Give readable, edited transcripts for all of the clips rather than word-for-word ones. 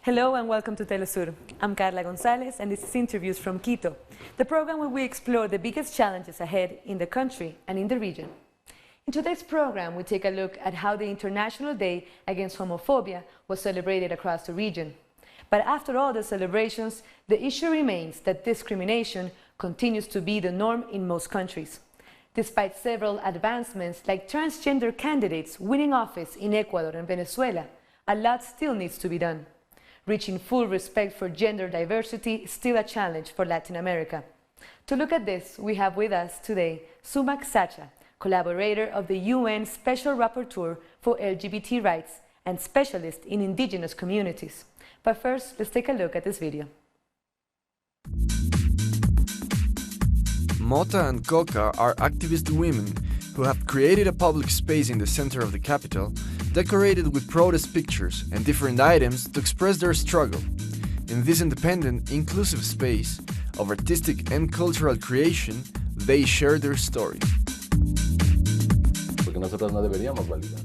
Hello and welcome to Telesur. I'm Carla Gonzalez and this is Interviews from Quito, the program where we explore the biggest challenges ahead in the country and in the region. In today's program, we take a look at how the International Day Against Homophobia was celebrated across the region. But after all the celebrations, the issue remains that discrimination continues to be the norm in most countries. Despite several advancements like transgender candidates winning office in Ecuador and Venezuela, a lot still needs to be done. Reaching full respect for gender diversity is still a challenge for Latin America. To look at this, we have with us today Sumac Sacha, collaborator of the UN Special Rapporteur for LGBT rights and specialist in indigenous communities. But first, let's take a look at this video. Mota and Coca are activist women who have created a public space in the center of the capital, decorated with protest pictures and different items to express their struggle. In this independent, inclusive space of artistic and cultural creation, they share their story.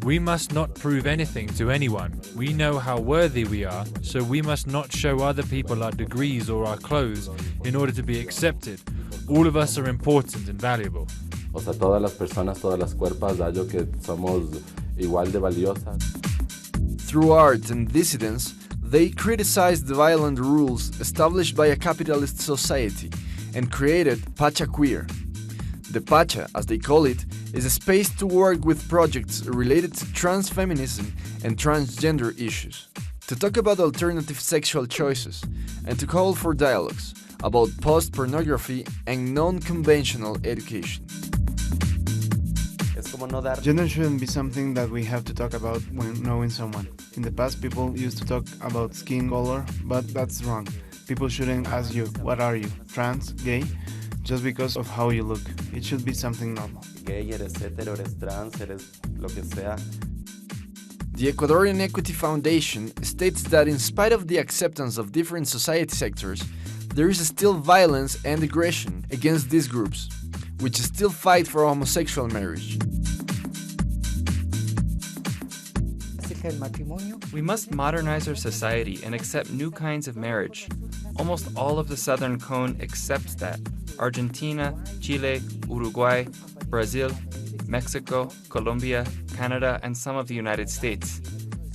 We must not prove anything to anyone. We know how worthy we are, so we must not show other people our degrees or our clothes in order to be accepted. All of us are important and valuable. O sea, todas las personas, todas las cuerpas, hallo que somos igual de valiosas. Through art and dissidence, they criticized the violent rules established by a capitalist society and created Pacha Queer. The Pacha, as they call it, is a space to work with projects related to trans feminism and transgender issues, to talk about alternative sexual choices, and to call for dialogues about post-pornography and non-conventional education. Gender shouldn't be something that we have to talk about when knowing someone. In the past, people used to talk about skin color, but that's wrong. People shouldn't ask you, what are you, trans, gay, just because of how you look. It should be something normal. Gay, eres hetero, eres trans, eres lo que sea. The Ecuadorian Equity Foundation states that in spite of the acceptance of different society sectors, there is still violence and aggression against these groups, which still fight for homosexual marriage. We must modernize our society and accept new kinds of marriage. Almost all of the Southern Cone accepts that. Argentina, Chile, Uruguay, Brazil, Mexico, Colombia, Canada, and some of the United States.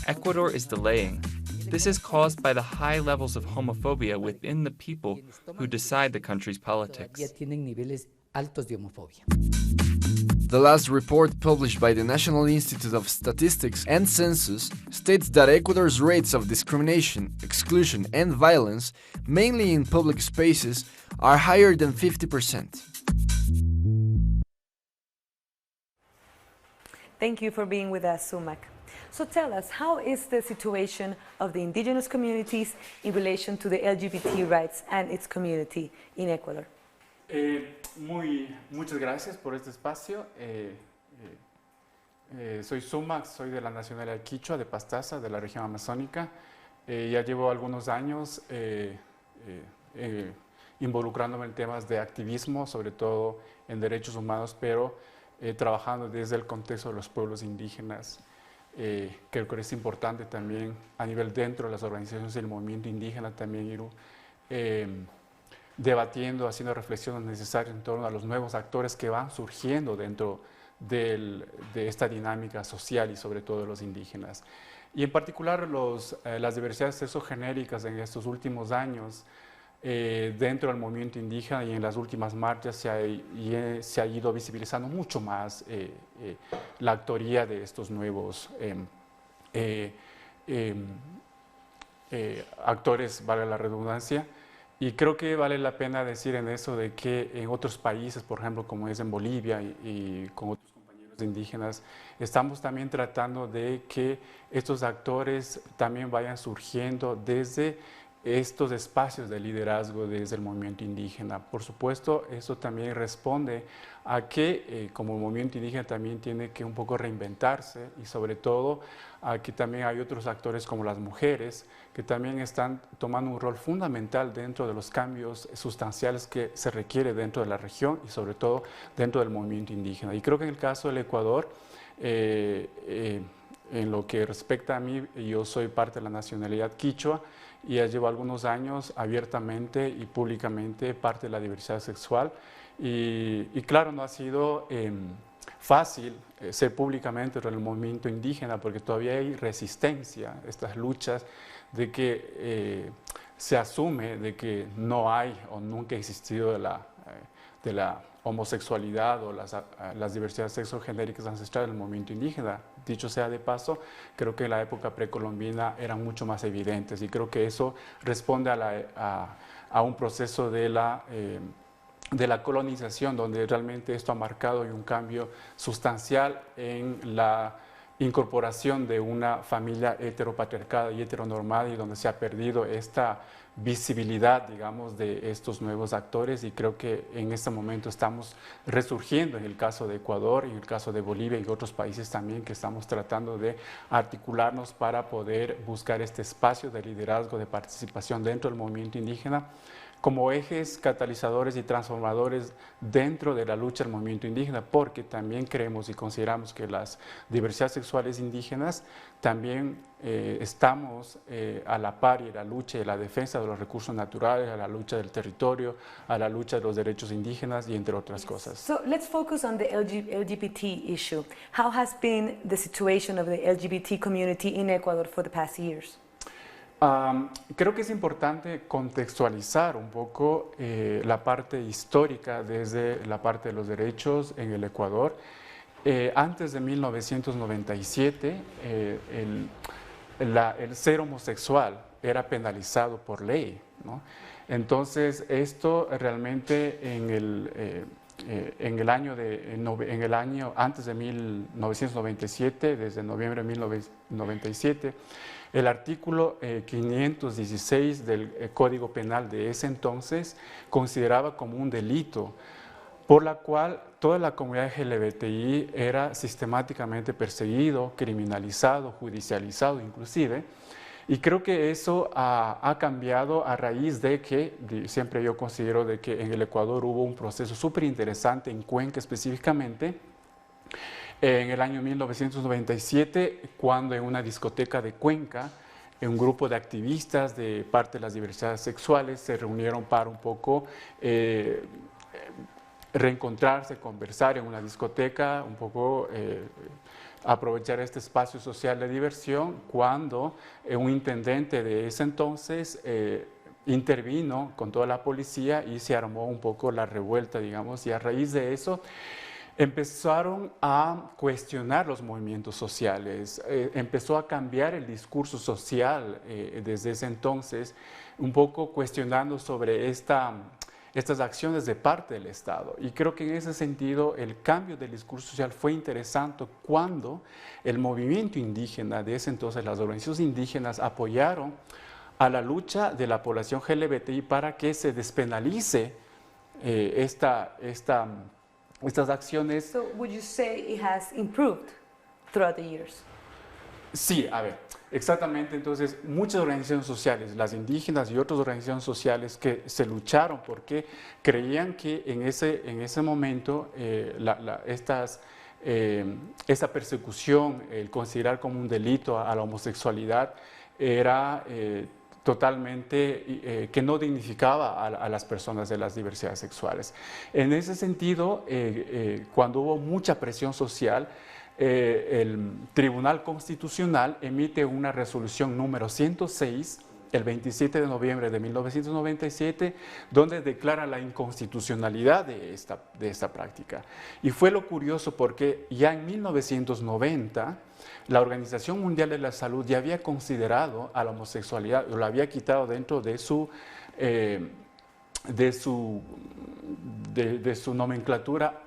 Ecuador is delaying. This is caused by the high levels of homophobia within the people who decide the country's politics. The last report published by the National Institute of Statistics and Census states that Ecuador's rates of discrimination, exclusion, and violence, mainly in public spaces, are higher than 50%. Thank you for being with us, Sumac. So tell us, how is the situation of the indigenous communities in relation to the LGBT rights and its community in Ecuador? Muchas gracias por este espacio. Soy Sumac, soy de la nacionalidad quichua de Pastaza, de la región amazónica. Ya llevo algunos años involucrándome en temas de activismo, sobre todo en derechos humanos, pero trabajando desde el contexto de los pueblos indígenas. Creo que es importante también a nivel dentro de las organizaciones del movimiento indígena también ir debatiendo, haciendo reflexiones necesarias en torno a los nuevos actores que van surgiendo dentro de esta dinámica social y sobre todo de los indígenas. Y en particular las diversidades sexogenéricas en estos últimos años dentro del movimiento indígena y en las últimas marchas se ha ido visibilizando mucho más la autoría de estos nuevos actores, valga la redundancia. Y creo que vale la pena decir en eso de que en otros países, por ejemplo, como es en Bolivia y con otros compañeros indígenas, estamos también tratando de que estos actores también vayan surgiendo desde estos espacios de liderazgo desde el movimiento indígena. Por supuesto, eso también responde a que como el movimiento indígena también tiene que un poco reinventarse y sobre todo a que también hay otros actores como las mujeres que también están tomando un rol fundamental dentro de los cambios sustanciales que se requiere dentro de la región y sobre todo dentro del movimiento indígena. Y creo que en el caso del Ecuador En lo que respecta a mí, yo soy parte de la nacionalidad quichua y ya llevo algunos años abiertamente y públicamente parte de la diversidad sexual y claro, no ha sido fácil ser públicamente en el movimiento indígena porque todavía hay resistencia, estas luchas de que se asume de que no hay o nunca ha existido de la homosexualidad o las diversidades sexogenéricas ancestrales del movimiento indígena. Dicho sea de paso, creo que en la época precolombina eran mucho más evidentes y creo que eso responde a un proceso de la colonización donde realmente esto ha marcado un cambio sustancial en la incorporación de una familia heteropatriarcada y heteronormada y donde se ha perdido esta visibilidad, digamos, de estos nuevos actores y creo que en este momento estamos resurgiendo en el caso de Ecuador, en el caso de Bolivia y otros países también que estamos tratando de articularnos para poder buscar este espacio de liderazgo, de participación dentro del movimiento indígena como ejes catalizadores y transformadores dentro de la lucha del movimiento indígena, porque también creemos y consideramos que las diversidades sexuales indígenas también estamos a la par y la lucha y la defensa de los recursos naturales, a la lucha del territorio, a la lucha de los derechos indígenas y entre otras cosas. So let's focus on the LGBT issue. How has been the situation of the LGBT community in Ecuador for the past years? Creo que es importante contextualizar un poco la parte histórica desde la parte de los derechos en el Ecuador. Antes de 1997, el ser homosexual era penalizado por ley, ¿no? Entonces, esto realmente en el año antes de 1997, desde noviembre de 1997, el artículo 516 del Código Penal de ese entonces consideraba como un delito por la cual toda la comunidad LGBTI era sistemáticamente perseguido, criminalizado, judicializado inclusive. Y creo que eso ha cambiado a raíz de que, siempre yo considero de que en el Ecuador hubo un proceso súper interesante, en Cuenca específicamente, en el año 1997, cuando en una discoteca de Cuenca, un grupo de activistas de parte de las diversidades sexuales se reunieron para un poco reencontrarse, conversar en una discoteca, un poco aprovechar este espacio social de diversión, cuando un intendente de ese entonces intervino con toda la policía y se armó un poco la revuelta, digamos, y a raíz de eso empezaron a cuestionar los movimientos sociales, empezó a cambiar el discurso social desde ese entonces, un poco cuestionando sobre estas acciones de parte del Estado. Y creo que en ese sentido el cambio del discurso social fue interesante cuando el movimiento indígena de ese entonces, las organizaciones indígenas apoyaron a la lucha de la población LGBTI para que se despenalice estas acciones. So would you say it has improved throughout the years? Sí, a ver, exactamente. Entonces, muchas organizaciones sociales, las indígenas y otras organizaciones sociales que se lucharon porque creían que en ese momento esta persecución, el considerar como un delito a la homosexualidad era totalmente que no dignificaba a las personas de las diversidades sexuales. En ese sentido, cuando hubo mucha presión social, el Tribunal Constitucional emite una resolución número 106 el 27 de noviembre de 1997, donde declara la inconstitucionalidad de esta práctica. Y fue lo curioso porque ya en 1990 la Organización Mundial de la Salud ya había considerado a la homosexualidad, o la había quitado dentro de su nomenclatura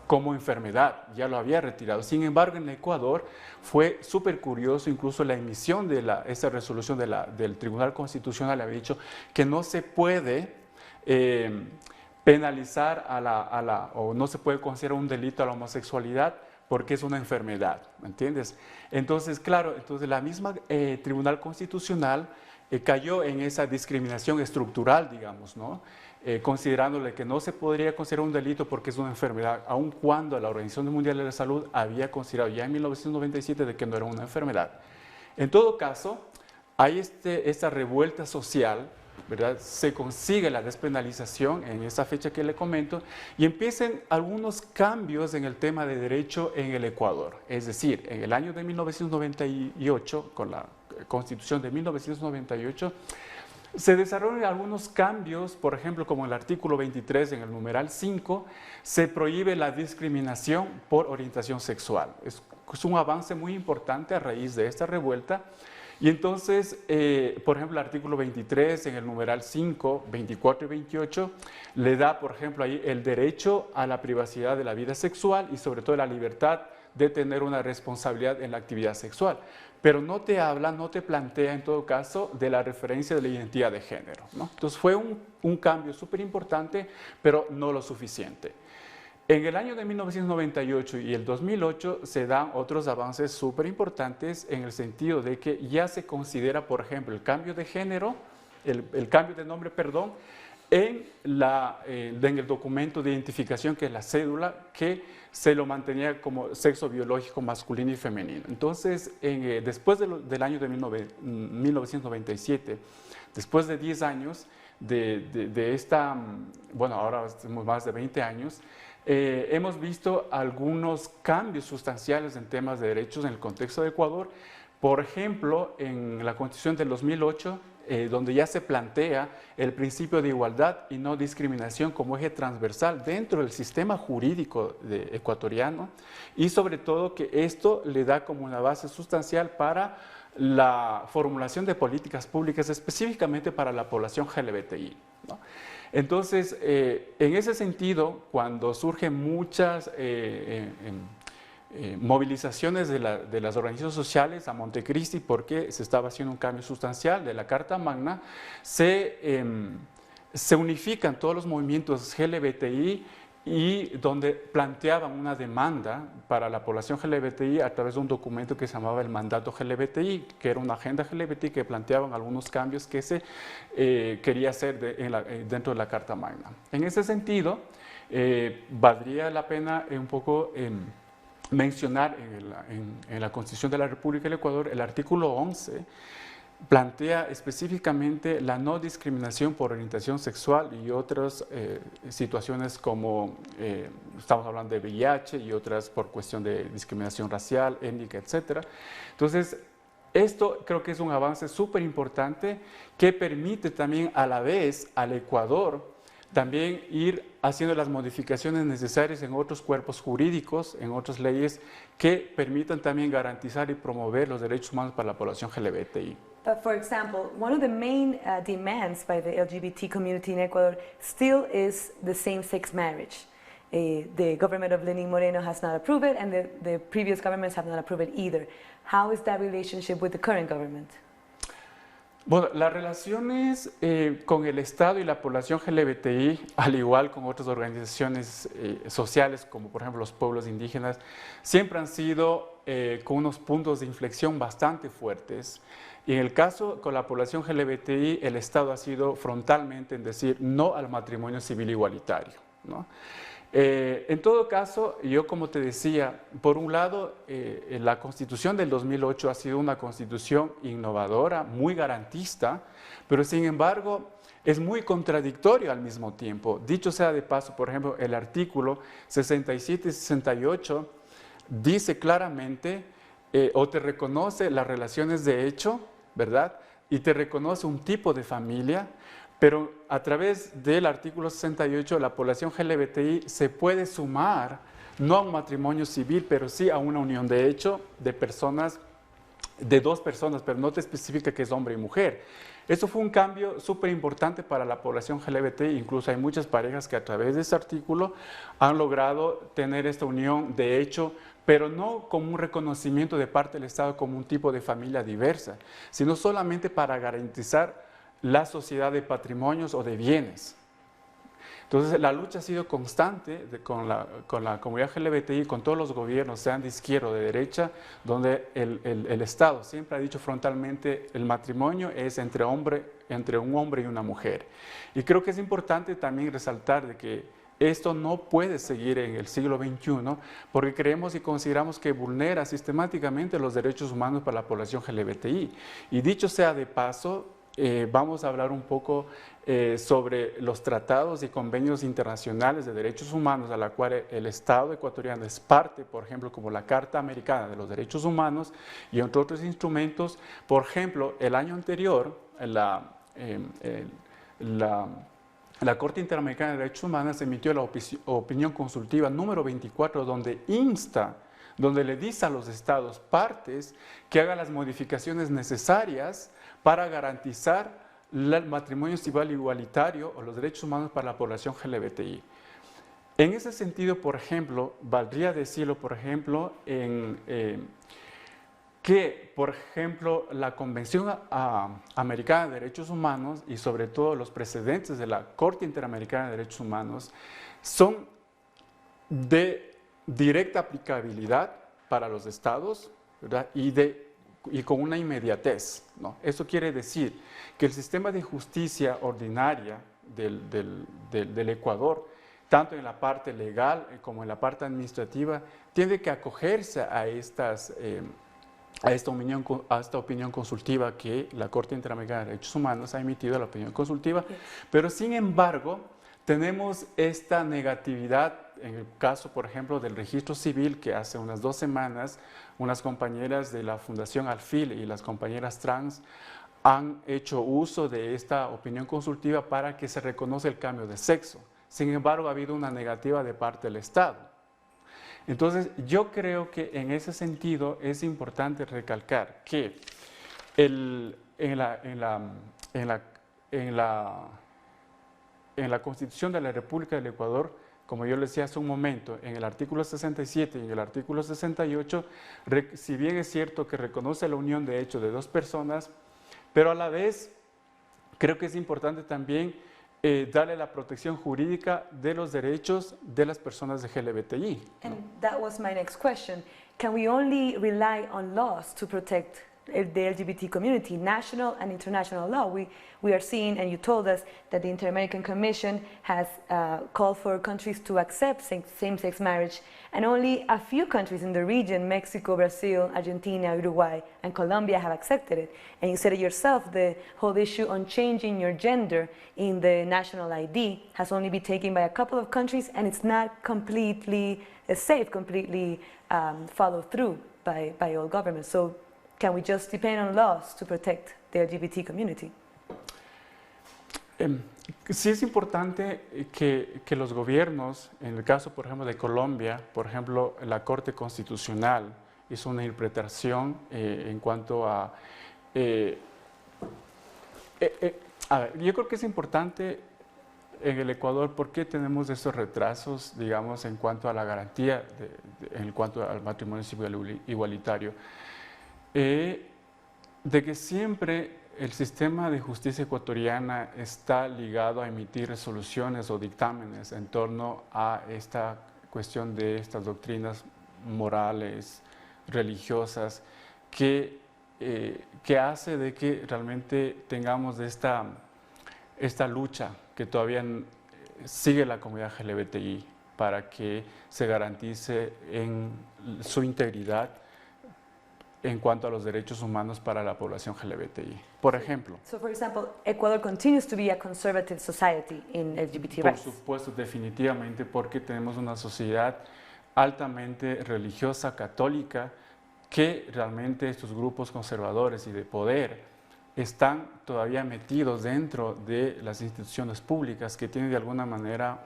como enfermedad, ya lo había retirado. Sin embargo, en Ecuador fue súper curioso, incluso la emisión de esta resolución del Tribunal Constitucional había dicho que no se puede penalizar o no se puede considerar un delito a la homosexualidad porque es una enfermedad, ¿me entiendes? Entonces, claro, la misma Tribunal Constitucional cayó en esa discriminación estructural, digamos, ¿no? considerándole que no se podría considerar un delito porque es una enfermedad, aun cuando la Organización Mundial de la Salud había considerado ya en 1997 de que no era una enfermedad. En todo caso, hay esta revuelta social, ¿verdad? Se consigue la despenalización en esa fecha que le comento y empiezan algunos cambios en el tema de derecho en el Ecuador. Es decir, en el año de 1998, con la Constitución de 1998, se desarrollan algunos cambios, por ejemplo, como el artículo 23 en el numeral 5, se prohíbe la discriminación por orientación sexual. Es un avance muy importante a raíz de esta revuelta. Y entonces, por ejemplo, el artículo 23 en el numeral 5, 24 y 28, le da, por ejemplo, ahí el derecho a la privacidad de la vida sexual y sobre todo la libertad de tener una responsabilidad en la actividad sexual. Pero no te habla, no te plantea en todo caso de la referencia de la identidad de género, ¿no? Entonces fue un cambio súper importante, pero no lo suficiente. En el año de 1998 y el 2008 se dan otros avances súper importantes en el sentido de que ya se considera, por ejemplo, el cambio de género, el cambio de nombre, perdón, en el documento de identificación, que es la cédula, que se lo mantenía como sexo biológico masculino y femenino. Entonces, después del año de 1997, después de 10 años de esta, bueno, ahora tenemos más de 20 años, hemos visto algunos cambios sustanciales en temas de derechos en el contexto de Ecuador. Por ejemplo, en la Constitución del 2008, donde ya se plantea el principio de igualdad y no discriminación como eje transversal dentro del sistema jurídico ecuatoriano, y sobre todo que esto le da como una base sustancial para la formulación de políticas públicas específicamente para la población LGBTI, ¿no? Entonces, en ese sentido, cuando surgen muchas movilizaciones de las organizaciones sociales a Montecristi, porque se estaba haciendo un cambio sustancial de la Carta Magna, se unifican todos los movimientos LGBTI y donde planteaban una demanda para la población LGBTI a través de un documento que se llamaba el Mandato LGBTI, que era una agenda LGBTI que planteaban algunos cambios que se quería hacer dentro de la Carta Magna. En ese sentido, valdría la pena un poco mencionar en la Constitución de la República del Ecuador el artículo 11, plantea específicamente la no discriminación por orientación sexual y otras situaciones como, estamos hablando de VIH y otras por cuestión de discriminación racial, étnica, etc. Entonces, esto creo que es un avance súper importante que permite también a la vez al Ecuador también ir haciendo las modificaciones necesarias en otros cuerpos jurídicos, en otras leyes que permitan también garantizar y promover los derechos humanos para la población LGBTI. For example, one of the main demands by the LGBT community in Ecuador still is the same-sex marriage. The government of Lenín Moreno has not approved it, and the previous governments have not approved it either. How is that relationship with the current government? Bueno, las relaciones con el Estado y la población LGBTI, al igual con otras organizaciones sociales, como por ejemplo los pueblos indígenas, siempre han sido con unos puntos de inflexión bastante fuertes. Y en el caso con la población LGBTI, el Estado ha sido frontalmente en decir no al matrimonio civil igualitario, ¿no? En todo caso, yo como te decía, por un lado, la Constitución del 2008 ha sido una Constitución innovadora, muy garantista, pero sin embargo es muy contradictorio al mismo tiempo. Dicho sea de paso, por ejemplo, el artículo 67 y 68 dice claramente o te reconoce las relaciones de hecho, ¿verdad? Y te reconoce un tipo de familia, pero a través del artículo 68 la población LGBTI se puede sumar no a un matrimonio civil, pero sí a una unión de hecho de personas, de dos personas, pero no te especifica que es hombre y mujer. Eso fue un cambio súper importante para la población LGBTI, incluso hay muchas parejas que a través de ese artículo han logrado tener esta unión de hecho, pero no como un reconocimiento de parte del Estado como un tipo de familia diversa, sino solamente para garantizar la sociedad de patrimonios o de bienes. Entonces, la lucha ha sido constante con la comunidad LGBTI, con todos los gobiernos, sean de izquierda o de derecha, donde el Estado siempre ha dicho frontalmente el matrimonio es entre un hombre y una mujer. Y creo que es importante también resaltar de que esto no puede seguir en el siglo XXI porque creemos y consideramos que vulnera sistemáticamente los derechos humanos para la población LGBTI. Y dicho sea de paso, vamos a hablar un poco sobre los tratados y convenios internacionales de derechos humanos a la cual el Estado ecuatoriano es parte, por ejemplo, como la Carta Americana de los Derechos Humanos y entre otros instrumentos. Por ejemplo, el año anterior, la Corte Interamericana de Derechos Humanos emitió la opinión consultiva número 24, donde le dice a los estados partes que hagan las modificaciones necesarias para garantizar el matrimonio civil igualitario o los derechos humanos para la población LGBTI. En ese sentido, por ejemplo, valdría decirlo, por ejemplo, que, por ejemplo, la Convención Americana de Derechos Humanos y sobre todo los precedentes de la Corte Interamericana de Derechos Humanos son de directa aplicabilidad para los estados, ¿verdad? Y con una inmediatez, ¿no? Eso quiere decir que el sistema de justicia ordinaria del Ecuador, tanto en la parte legal como en la parte administrativa, tiene que acogerse a esta opinión consultiva que la Corte Interamericana de Derechos Humanos ha emitido, la opinión consultiva, pero sin embargo tenemos esta negatividad en el caso, por ejemplo, del registro civil, que hace unas 2 semanas unas compañeras de la Fundación Alfil y las compañeras trans han hecho uso de esta opinión consultiva para que se reconozca el cambio de sexo. Sin embargo, ha habido una negativa de parte del Estado. Entonces, yo creo que en ese sentido es importante recalcar que en la Constitución de la República del Ecuador, como yo les decía hace un momento, en el artículo 67 y en el artículo 68, si bien es cierto que reconoce la unión de hecho de 2 personas, pero a la vez creo que es importante también darle la protección jurídica de los derechos de las personas de LGBTI. And that was my next question. Can we only rely on laws to protect the LGBT community, national and international law? We are seeing, and you told us, that the Inter-American Commission has called for countries to accept same-sex marriage, and only a few countries in the region, Mexico, Brazil, Argentina, Uruguay, and Colombia, have accepted it. And you said it yourself, the whole issue on changing your gender in the national ID has only been taken by a couple of countries, and it's not completely safe, completely followed through by all governments. So can we just depend on laws to protect the LGBT community? Sí es importante que los gobiernos, en el caso, por ejemplo, de Colombia, por ejemplo, la Corte Constitucional hizo una interpretación en cuanto a ver, yo creo que es importante en el Ecuador, ¿por qué tenemos esos retrasos, digamos, en cuanto a la garantía, en cuanto al matrimonio civil igualitario? De que siempre el sistema de justicia ecuatoriana está ligado a emitir resoluciones o dictámenes en torno a esta cuestión de estas doctrinas morales, religiosas, que hace de que realmente tengamos esta lucha que todavía sigue la comunidad LGBTI para que se garantice en su integridad en cuanto a los derechos humanos para la población LGBTI. Por ejemplo. So, for example, Ecuador continues to be a conservative society in LGBT rights. Por supuesto, definitivamente, porque tenemos una sociedad altamente religiosa, católica, que realmente estos grupos conservadores y de poder están todavía metidos dentro de las instituciones públicas que tienen de alguna manera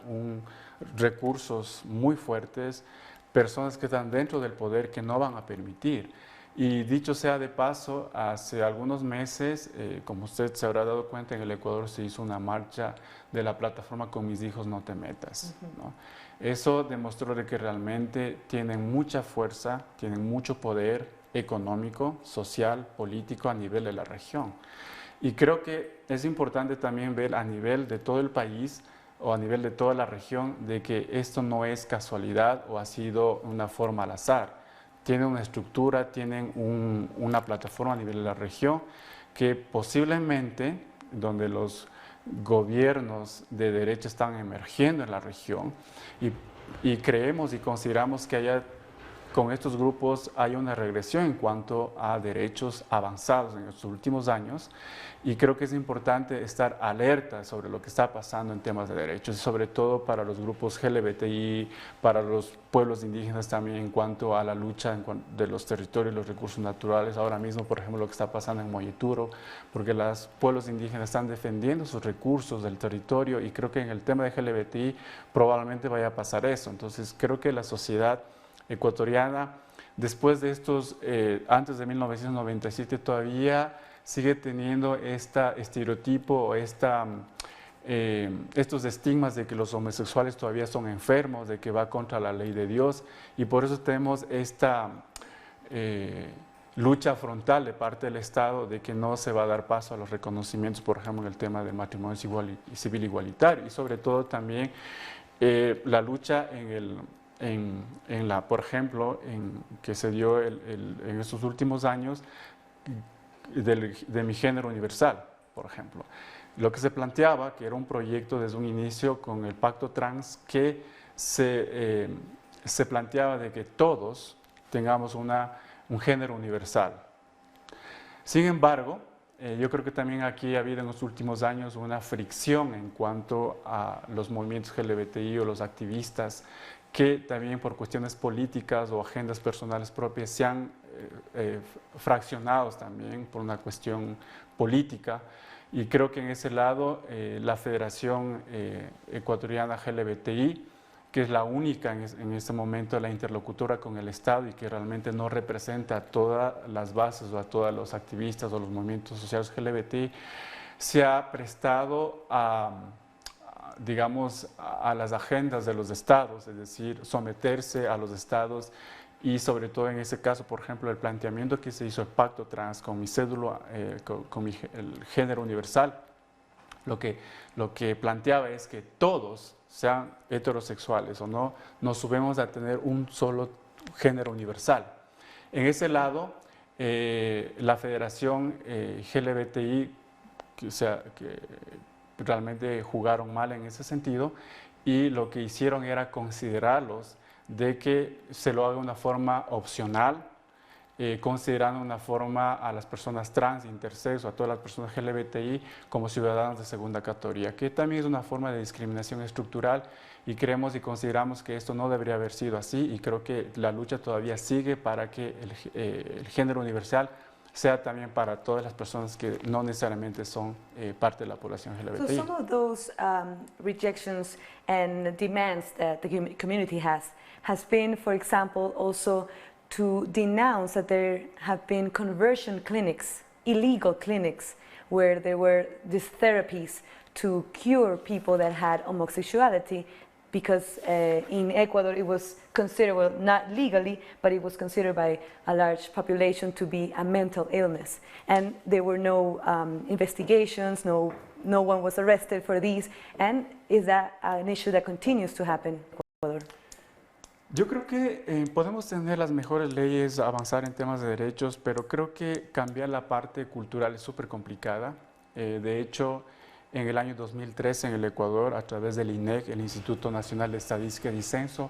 recursos muy fuertes, personas que están dentro del poder que no van a permitir. Y dicho sea de paso, hace algunos meses, como usted se habrá dado cuenta, en el Ecuador se hizo una marcha de la plataforma Con mis hijos no te metas, ¿no? Eso demostró de que realmente tienen mucha fuerza, tienen mucho poder económico, social, político a nivel de la región. Y creo que es importante también ver a nivel de todo el país o a nivel de toda la región de que esto no es casualidad o ha sido una forma al azar. Tienen una estructura, tienen una plataforma a nivel de la región que posiblemente, donde los gobiernos de derecha están emergiendo en la región y creemos y consideramos que con estos grupos hay una regresión en cuanto a derechos avanzados en estos últimos años y creo que es importante estar alerta sobre lo que está pasando en temas de derechos y sobre todo para los grupos LGBTI, para los pueblos indígenas también en cuanto a la lucha de los territorios y los recursos naturales. Ahora mismo, por ejemplo, lo que está pasando en Moyituro, porque los pueblos indígenas están defendiendo sus recursos del territorio y creo que en el tema de LGBTI probablemente vaya a pasar eso. Entonces creo que la sociedad ecuatoriana, después de estos, antes de 1997, todavía sigue teniendo este estereotipo o estos estigmas de que los homosexuales todavía son enfermos, de que va contra la ley de Dios y por eso tenemos esta lucha frontal de parte del Estado de que no se va a dar paso a los reconocimientos, por ejemplo, en el tema del matrimonio civil igualitario y sobre todo también la lucha por ejemplo, que se dio en estos últimos años de mi género universal, por ejemplo. Lo que se planteaba, que era un proyecto desde un inicio con el Pacto Trans, que se planteaba de que todos tengamos un género universal. Sin embargo, yo creo que también aquí ha habido en los últimos años una fricción en cuanto a los movimientos LGBTI o los activistas que también por cuestiones políticas o agendas personales propias se han fraccionados también por una cuestión política y creo que en ese lado la Federación Ecuatoriana LGBTI, que es la única en este momento la interlocutora con el Estado y que realmente no representa a todas las bases o a todos los activistas o los movimientos sociales LGBTI, se ha prestado digamos, a las agendas de los estados, es decir, someterse a los estados y sobre todo en ese caso, por ejemplo, el planteamiento que se hizo el Pacto Trans con mi cédula, el género universal, lo que planteaba es que todos, sean heterosexuales o no, nos subimos a tener un solo género universal. En ese lado, la Federación LGBTI, que realmente jugaron mal en ese sentido y lo que hicieron era considerarlos de que se lo haga de una forma opcional, considerando una forma a las personas trans, intersexo, a todas las personas LGBTI como ciudadanos de segunda categoría, que también es una forma de discriminación estructural y creemos y consideramos que esto no debería haber sido así y creo que la lucha todavía sigue para que el género universal sea también para todas las personas que no necesariamente son parte de la población LGBTI. So some of those rejections and demands that the community has been, for example, also to denounce that there have been conversion clinics, illegal clinics, where there were these therapies to cure people that had homosexuality, because in Ecuador it was considered, well, not legally, but it was considered by a large population to be a mental illness. And there were no investigations, no one was arrested for these. And is that an issue that continues to happen in Ecuador? Yo creo que podemos tener las mejores leyes, avanzar en temas de derechos, pero creo que cambiar la parte cultural es súper complicada. De hecho, en el año 2013 en el Ecuador, a través del INEC, el Instituto Nacional de Estadística y Censo,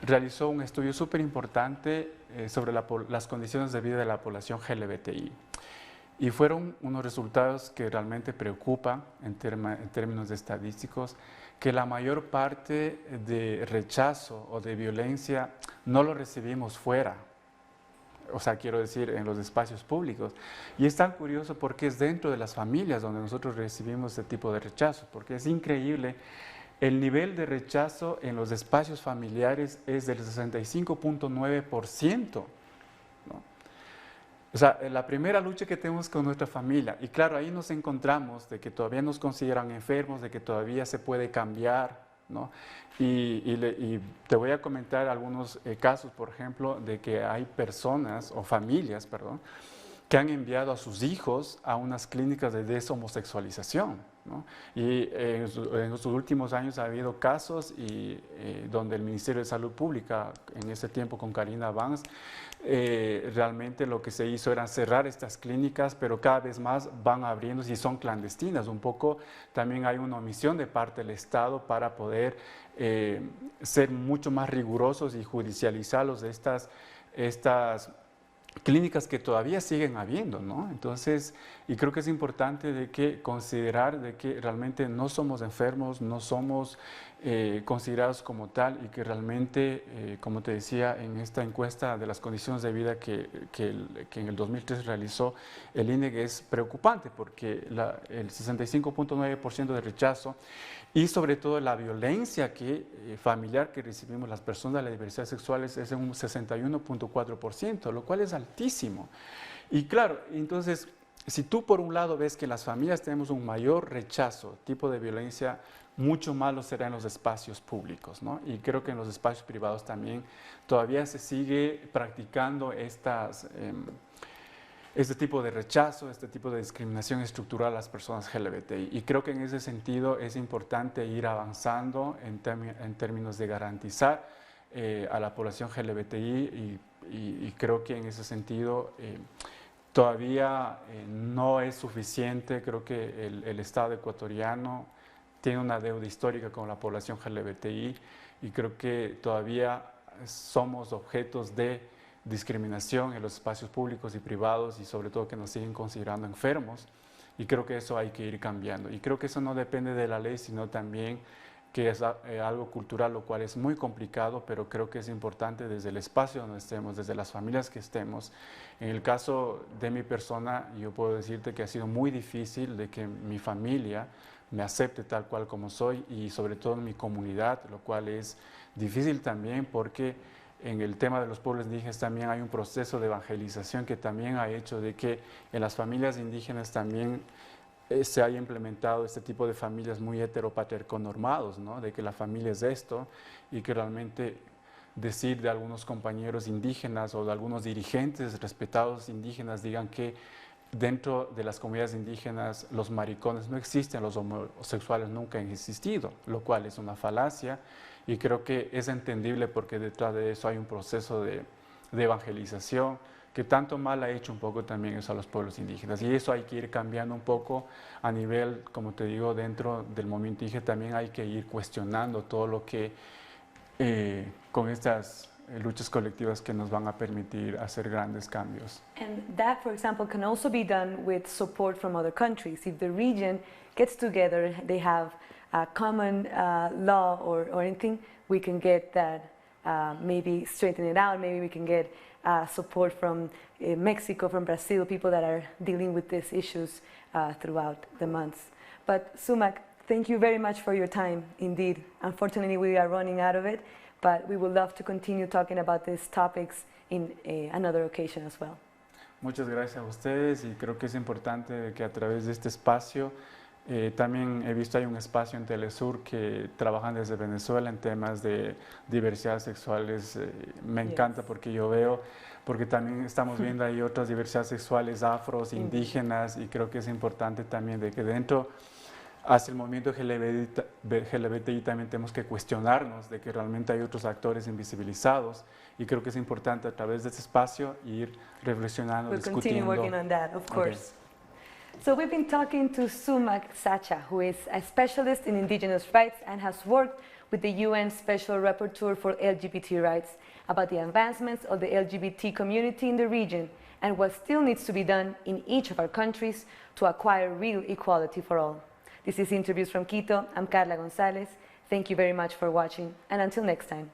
realizó un estudio súper importante sobre las condiciones de vida de la población LGBTI. Y fueron unos resultados que realmente preocupan en términos de estadísticos, que la mayor parte de rechazo o de violencia no lo recibimos fuera. O sea, quiero decir, en los espacios públicos. Y es tan curioso porque es dentro de las familias donde nosotros recibimos este tipo de rechazo, porque es increíble, el nivel de rechazo en los espacios familiares es del 65.9%, ¿no? O sea, la primera lucha que tenemos con nuestra familia, y claro, ahí nos encontramos de que todavía nos consideran enfermos, de que todavía se puede cambiar, ¿no? Y te voy a comentar algunos casos, por ejemplo, de que hay personas o familias, perdón, que han enviado a sus hijos a unas clínicas de deshomosexualización. ¿no? Y en los últimos años ha habido casos donde el Ministerio de Salud Pública, en ese tiempo con Karina Vance, realmente lo que se hizo era cerrar estas clínicas, pero cada vez más van abriendo y son clandestinas. Un poco también hay una omisión de parte del Estado para poder ser mucho más rigurosos y judicializarlos de estas clínicas que todavía siguen habiendo, ¿no? Entonces, y creo que es importante de que considerar de que realmente no somos enfermos, no somos considerados como tal y que realmente, como te decía, en esta encuesta de las condiciones de vida que en el 2003 realizó el INEG es preocupante porque el 65.9% de rechazo y sobre todo la violencia familiar que recibimos las personas de la diversidad sexual es en un 61.4%, lo cual es altísimo. Y claro, entonces, si tú por un lado ves que en las familias tenemos un mayor rechazo, tipo de violencia, mucho más lo será en los espacios públicos, ¿no? Y creo que en los espacios privados también todavía se sigue practicando este tipo de rechazo, este tipo de discriminación estructural a las personas LGBTI. Y creo que en ese sentido es importante ir avanzando en términos de garantizar a la población LGBTI y creo que en ese sentido todavía no es suficiente. Creo que el Estado ecuatoriano tiene una deuda histórica con la población LGBTI y creo que todavía somos objetos de discriminación en los espacios públicos y privados y sobre todo que nos siguen considerando enfermos y creo que eso hay que ir cambiando y creo que eso no depende de la ley sino también que es algo cultural, lo cual es muy complicado, pero creo que es importante desde el espacio donde estemos, desde las familias que estemos. En el caso de mi persona, yo puedo decirte que ha sido muy difícil de que mi familia me acepte tal cual como soy y sobre todo en mi comunidad, lo cual es difícil también porque en el tema de los pueblos indígenas también hay un proceso de evangelización que también ha hecho de que en las familias indígenas también se haya implementado este tipo de familias muy heteropatriarconormados, ¿no? De que la familia es esto y que realmente decir de algunos compañeros indígenas o de algunos dirigentes respetados indígenas digan que dentro de las comunidades indígenas los maricones no existen, los homosexuales nunca han existido, lo cual es una falacia y creo que es entendible porque detrás de eso hay un proceso de evangelización que tanto mal ha hecho un poco también eso a los pueblos indígenas y eso hay que ir cambiando un poco a nivel, como te digo, dentro del movimiento indígena también hay que ir cuestionando todo lo que con estas luchas colectivas que nos van a permitir hacer grandes cambios. And that, for example, can also be done with support from other countries. If the region gets together, they have a common law or anything, we can get that, maybe straighten it out, maybe we can get support from Mexico, from Brazil, people that are dealing with these issues throughout the months. But Sumac, thank you very much for your time, indeed. Unfortunately, we are running out of it, but we would love to continue talking about these topics in another occasion as well. Muchas gracias a ustedes y creo que es importante que a través de este espacio también he visto hay un espacio en Telesur que trabajan desde Venezuela en temas de diversidad sexuales. Me encanta porque yo veo, porque también estamos viendo ahí otras diversidades sexuales afros, indígenas y creo que es importante también de que dentro hacia el movimiento LGBTI también tenemos que cuestionarnos de que realmente hay otros actores invisibilizados y creo que es importante a través de este espacio ir reflexionando, discutiendo. We'll continue working on that, of course. So we've been talking to Sumac Sacha, who is a specialist in indigenous rights and has worked with the UN Special Rapporteur for LGBT rights about the advancements of the LGBT community in the region and what still needs to be done in each of our countries to acquire real equality for all. This is Interviews from Quito. I'm Carla Gonzalez. Thank you very much for watching, and until next time.